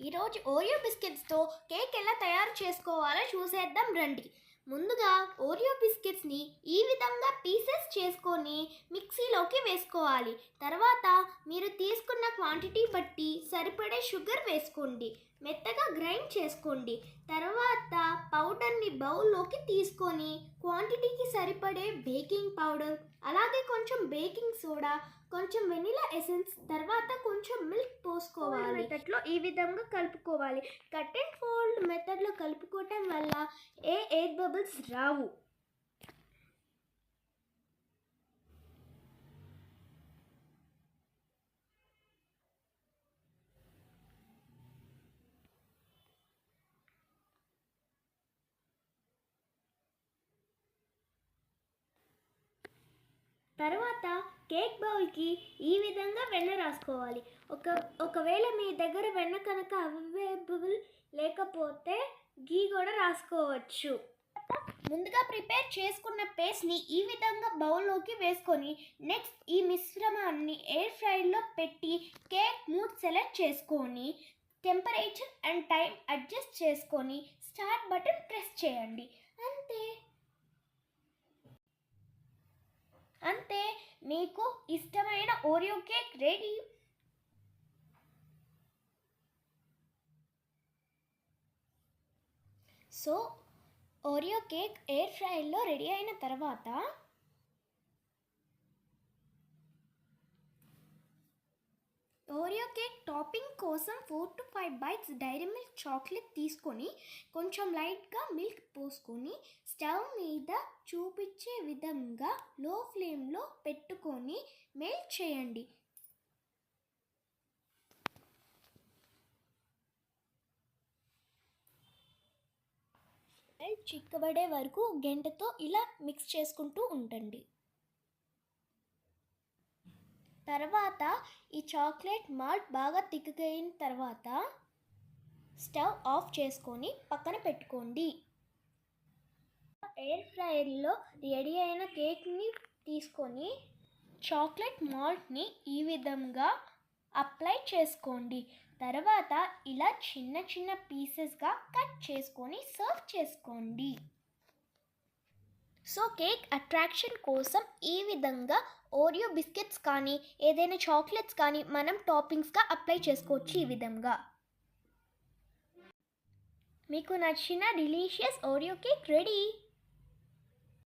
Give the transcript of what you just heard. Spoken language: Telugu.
ఈరోజు ఓరియో బిస్కెట్స్తో కేక్ ఎలా తయారు చేసుకోవాలో చూసేద్దాం రండి. ముందుగా ఓరియో బిస్కెట్స్ని ఈ విధంగా పీసెస్ చేసుకొని మిక్సీలోకి వేసుకోవాలి. తర్వాత మీరు తీసుకున్న క్వాంటిటీ బట్టి సరిపడే షుగర్ వేసుకోండి. మెత్తగా గ్రైండ్ చేసుకోండి. తర్వాత పౌడర్ని బౌల్లోకి తీసుకొని క్వాంటిటీకి సరిపడే బేకింగ్ పౌడర్, అలాగే కొంచెం బేకింగ్ సోడా, కొంచెం వెనిలా ఎసెన్స్, తర్వాత కొంచెం మిల్క్ పోసుకోవాలి. మెథడ్లో ఈ విధంగా కలుపుకోవాలి. కట్ అండ్ ఫోల్డ్ మెథడ్లో కలుపుకోవటం వల్ల ఎయిర్ బబుల్స్ రావు. తర్వాత కేక్ బౌల్కి ఈ విధంగా వెన్న రాసుకోవాలి. ఒకవేళ మీ దగ్గర వెన్న కనుక అవైలబుల్ లేకపోతే గీ కూడా రాసుకోవచ్చు. ముందుగా ప్రిపేర్ చేసుకున్న పేస్ట్ని ఈ విధంగా బౌల్లోకి వేసుకొని నెక్స్ట్ ఈ మిశ్రమాన్ని ఎయిర్ ఫ్రైలో పెట్టి కేక్ మూడ్ సెలెక్ట్ చేసుకొని టెంపరేచర్ అండ్ టైం అడ్జస్ట్ చేసుకొని స్టార్ట్ బటన్ ప్రెస్ చేయండి. అంతే, మీకు ఇష్టమైన Oreo cake ready. So Oreo cake air ఫ్రైలో రెడీ అయిన తర్వాత ఓరియో కేక్ టాపింగ్ కోసం 4 to 5 bites Dairy Milk chocolate తీసుకొని కొంచెం లైట్గా మిల్క్ పోసుకొని స్టవ్ మీద చూపించే విధంగా లో ఫ్లేమ్లో పెట్టుకొని మెల్ట్ చేయండి. మెల్ట్ చిక్కబడే వరకు గంటతో ఇలా మిక్స్ చేసుకుంటూ ఉండండి. తర్వాత ఈ చాక్లెట్ మాల్ట్ బాగా తిక్కగైన తర్వాత స్టవ్ ఆఫ్ చేసుకొని పక్కన పెట్టుకోండి. ఎయిర్ ఫ్రైయర్లో రెడీ అయిన కేక్ని తీసుకొని చాక్లెట్ మాల్ట్ని ఈ విధంగా అప్లై చేసుకోండి. తర్వాత ఇలా చిన్న చిన్న పీసెస్గా కట్ చేసుకొని సర్వ్ చేసుకోండి. సో కేక్ అట్రాక్షన్ కోసం ఈ విధంగా ఓరియో బిస్కెట్స్ కానీ ఏదైనా చాక్లెట్స్ కానీ మనం టాపింగ్స్గా అప్లై చేసుకోవచ్చు. ఈ విధంగా మీకు నచ్చిన డెలీషియస్ ఓరియో కేక్ రెడీ.